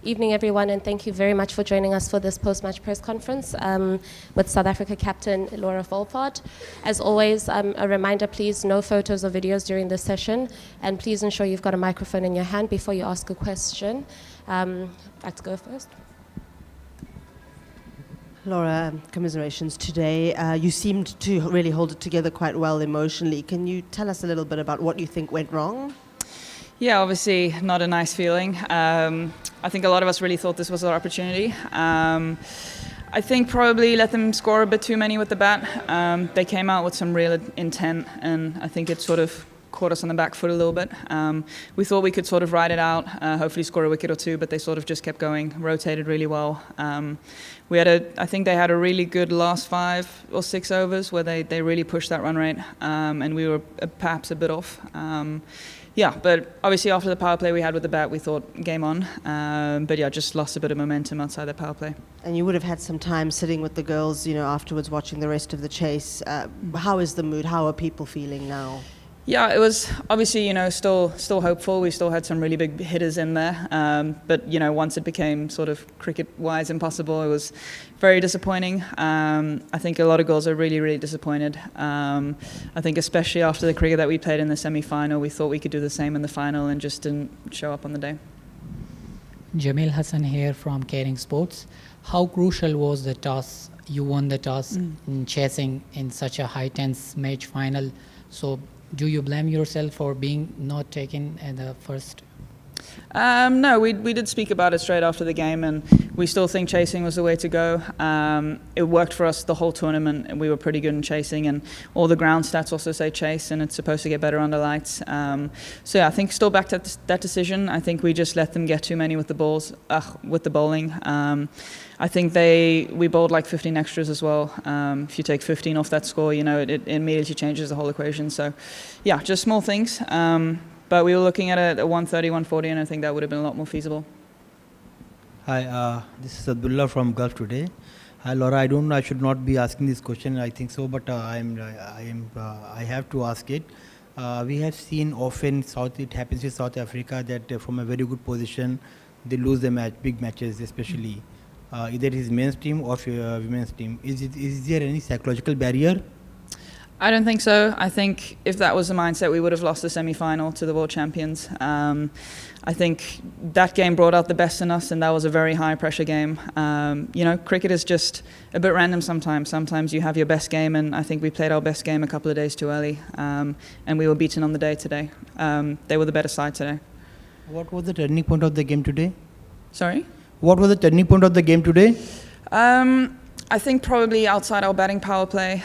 Evening, everyone, and thank you very much for joining us for this post-match press conference with South Africa captain Laura Wolvaardt. As always, a reminder, please, no photos or videos during this session, and please ensure you've got a microphone in your hand before you ask a question. I'd like to go first. Laura, commiserations today. You seemed to really hold it together quite well emotionally. Can you tell us a little bit about what you think went wrong? Yeah, obviously not a nice feeling. I think a lot of us really thought this was our opportunity. I think probably let them score a bit too many with the bat. They came out with some real intent, and I think it sort of caught us on the back foot a little bit. We thought we could sort of ride it out, hopefully score a wicket or two, but they sort of just kept going, rotated really well. I think they had a really good last 5 or 6 overs where they really pushed that run rate, and we were perhaps a bit off. But obviously after the power play we had with the bat, we thought game on. But yeah, just lost a bit of momentum outside the power play. And you would have had some time sitting with the girls, afterwards watching the rest of the chase. How is the mood? How are people feeling now? Yeah, it was obviously, still hopeful. We still had some really big hitters in there. But, once it became sort of cricket-wise impossible, it was very disappointing. I think a lot of girls are really, really disappointed. I think especially after the cricket that we played in the semi-final, we thought we could do the same in the final and just didn't show up on the day. Jamil Hassan here from Caring Sports. How crucial was the toss? You won the toss in chasing in such a high tense match final. So do you blame yourself for being not taken at the first? No, we did speak about it straight after the game, and we still think chasing was the way to go. It worked for us the whole tournament, and we were pretty good in chasing, and all the ground stats also say chase, and it's supposed to get better under lights. So yeah, I think still back to that decision. I think we just let them get too many with the bowling. I think we bowled like 15 extras as well. If you take 15 off that score, it immediately changes the whole equation. So yeah, just small things. But we were looking at a 130, 140, and I think that would have been a lot more feasible. Hi, this is Abdullah from Gulf Today. Hi, Laura. I should not be asking this question. I think so, but I have to ask it. We have seen often it happens in South Africa that from a very good position they lose the match, big matches especially. Either it is men's team or women's team. Is there any psychological barrier? I don't think so. I think if that was the mindset, we would have lost the semi-final to the world champions. I think that game brought out the best in us, and that was a very high-pressure game. Cricket is just a bit random sometimes. Sometimes you have your best game, and I think we played our best game a couple of days too early, and we were beaten on the day today. They were the better side today. What was the turning point of the game today? Sorry? What was the turning point of the game today? I think probably outside our batting power play.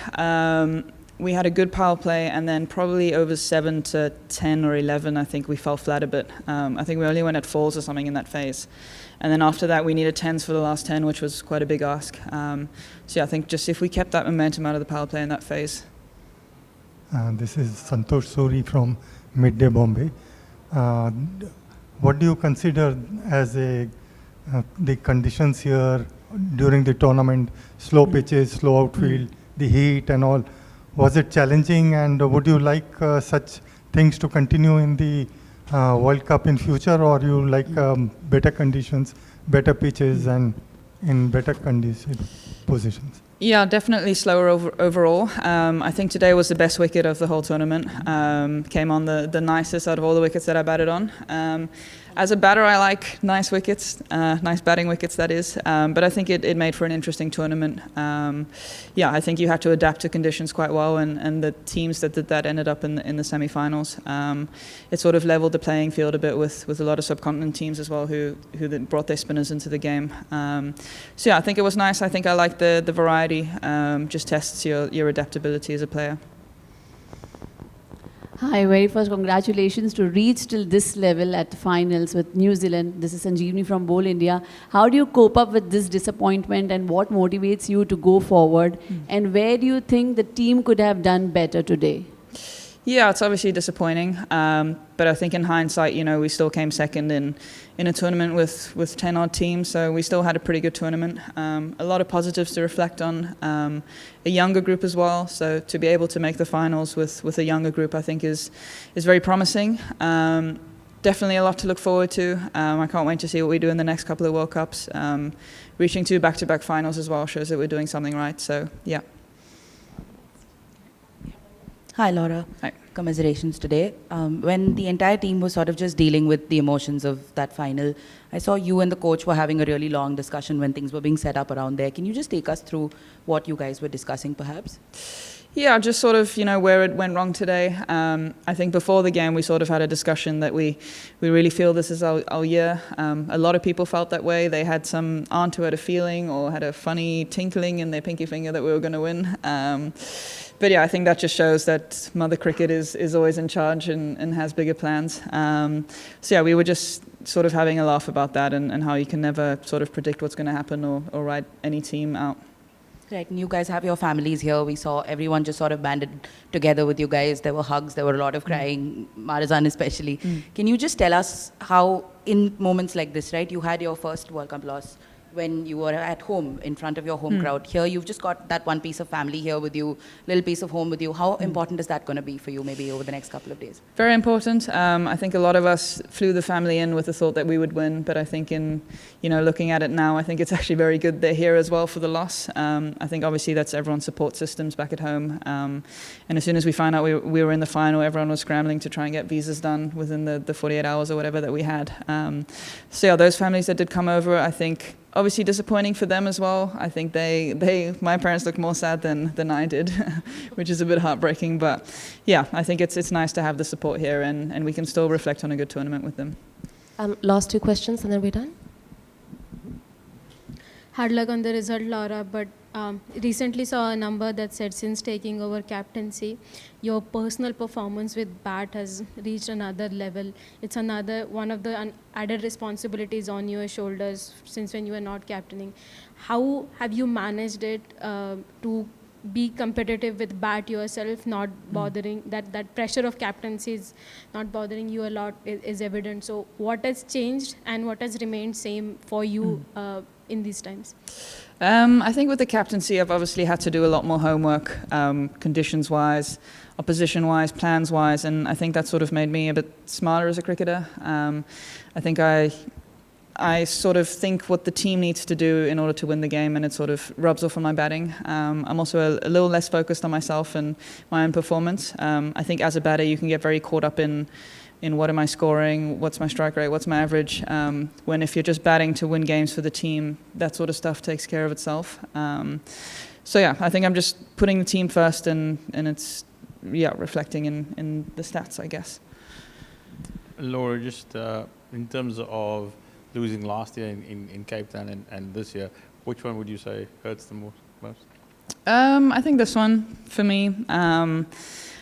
We had a good power play, and then probably over 7 to 10 or 11, I think we fell flat a bit. I think we only went at 4s or something in that phase. And then after that, we needed 10s for the last 10, which was quite a big ask. So yeah, I think just if we kept that momentum out of the power play in that phase. This is Santosh Suri from Midday Bombay. What do you consider as the conditions here during the tournament? Slow pitches, slow outfield, the heat and all. Was it challenging, and would you like such things to continue in the World Cup in future, or you like better conditions, better pitches and in better positions? Yeah, definitely slower overall. I think today was the best wicket of the whole tournament. Came on the nicest out of all the wickets that I batted on. As a batter, I like nice wickets, nice batting wickets, that is. But I think it made for an interesting tournament. I think you had to adapt to conditions quite well, and the teams that did that ended up in the semi-finals. It sort of leveled the playing field a bit with a lot of subcontinent teams as well who brought their spinners into the game. I think it was nice. I think I liked the variety. Just tests your adaptability as a player. Hi, very first congratulations to reach till this level at the finals with New Zealand. This is Sanjeevani from Bowl India. How do you cope up with this disappointment, and what motivates you to go forward? And where do you think the team could have done better today? Yeah, it's obviously disappointing, but I think in hindsight, we still came second in a tournament with 10 odd teams, so we still had a pretty good tournament. A lot of positives to reflect on. A younger group as well, so to be able to make the finals with a younger group, I think is very promising. definitely a lot to look forward to. I can't wait to see what we do in the next couple of World Cups. Reaching 2 back-to-back finals as well shows that we're doing something right. So, yeah. Hi, Laura. Hi. Commiserations today. When the entire team was sort of just dealing with the emotions of that final, I saw you and the coach were having a really long discussion when things were being set up around there. Can you just take us through what you guys were discussing, perhaps? Yeah, just sort of, where it went wrong today. I think before the game we sort of had a discussion that we really feel this is our year. A lot of people felt that way. They had some aunt who had a feeling or had a funny tinkling in their pinky finger that we were going to win. But yeah, I think that just shows that Mother Cricket is always in charge and has bigger plans. So yeah, we were just sort of having a laugh about that and how you can never sort of predict what's going to happen or write any team out. Right, and you guys have your families here. We saw everyone just sort of banded together with you guys. There were hugs, there were a lot of crying, Marizan especially. Can you just tell us how, in moments like this, right, you had your first World Cup loss when you were at home in front of your home crowd. Here you've just got that one piece of family here with you, little piece of home with you. How important is that going to be for you maybe over the next couple of days? Very important. I think a lot of us flew the family in with the thought that we would win, but I think in, looking at it now, I think it's actually very good they're here as well for the loss. I think obviously that's everyone's support systems back at home. And as soon as we found out we were in the final, everyone was scrambling to try and get visas done within the 48 hours or whatever that we had. So yeah, those families that did come over, I think, obviously disappointing for them as well. I think my parents looked more sad than I did, which is a bit heartbreaking. But yeah, I think it's nice to have the support here and we can still reflect on a good tournament with them. Last 2 questions and then we're done. Hard luck on the result, Laura, but recently saw a number that said since taking over captaincy, your personal performance with bat has reached another level. It's another one of the added responsibilities on your shoulders since when you were not captaining. How have you managed it to be competitive with bat yourself, not bothering, that pressure of captaincy is not bothering you a lot is evident. So what has changed and what has remained same for you in these times? I think with the captaincy, I've obviously had to do a lot more homework, conditions-wise, opposition-wise, plans-wise, and I think that sort of made me a bit smarter as a cricketer. I think I sort of think what the team needs to do in order to win the game, and it sort of rubs off on my batting. I'm also a little less focused on myself and my own performance. I think as a batter, you can get very caught up in what am I scoring, what's my strike rate, what's my average, when if you're just batting to win games for the team, that sort of stuff takes care of itself. So yeah, I think I'm just putting the team first and it's reflecting in the stats, I guess. Laura, just in terms of losing last year in Cape Town and this year, which one would you say hurts the most? I think this one, for me.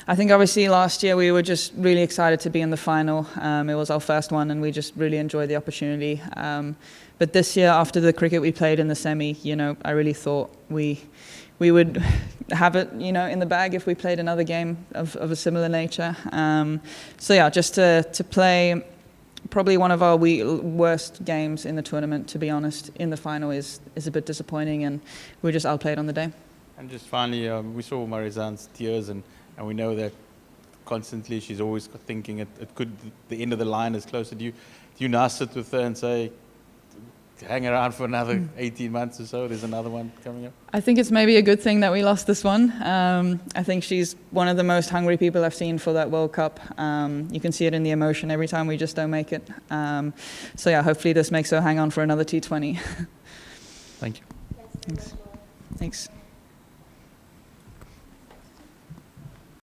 I think obviously last year we were just really excited to be in the final. It was our first one and we just really enjoyed the opportunity. But this year, after the cricket we played in the semi, I really thought we would have it, in the bag if we played another game of a similar nature. So yeah, just to play probably one of our worst games in the tournament, to be honest, in the final is a bit disappointing, and we just outplayed on the day. And just finally, we saw Marizan's tears, and we know that constantly she's always thinking it could, the end of the line is closer. Do you now sit with her and say, hang around for another 18 months or so, there's another one coming up? I think it's maybe a good thing that we lost this one. I think she's one of the most hungry people I've seen for that World Cup. You can see it in the emotion every time we just don't make it. So yeah, hopefully this makes her hang on for another T20. Thank you. Thanks.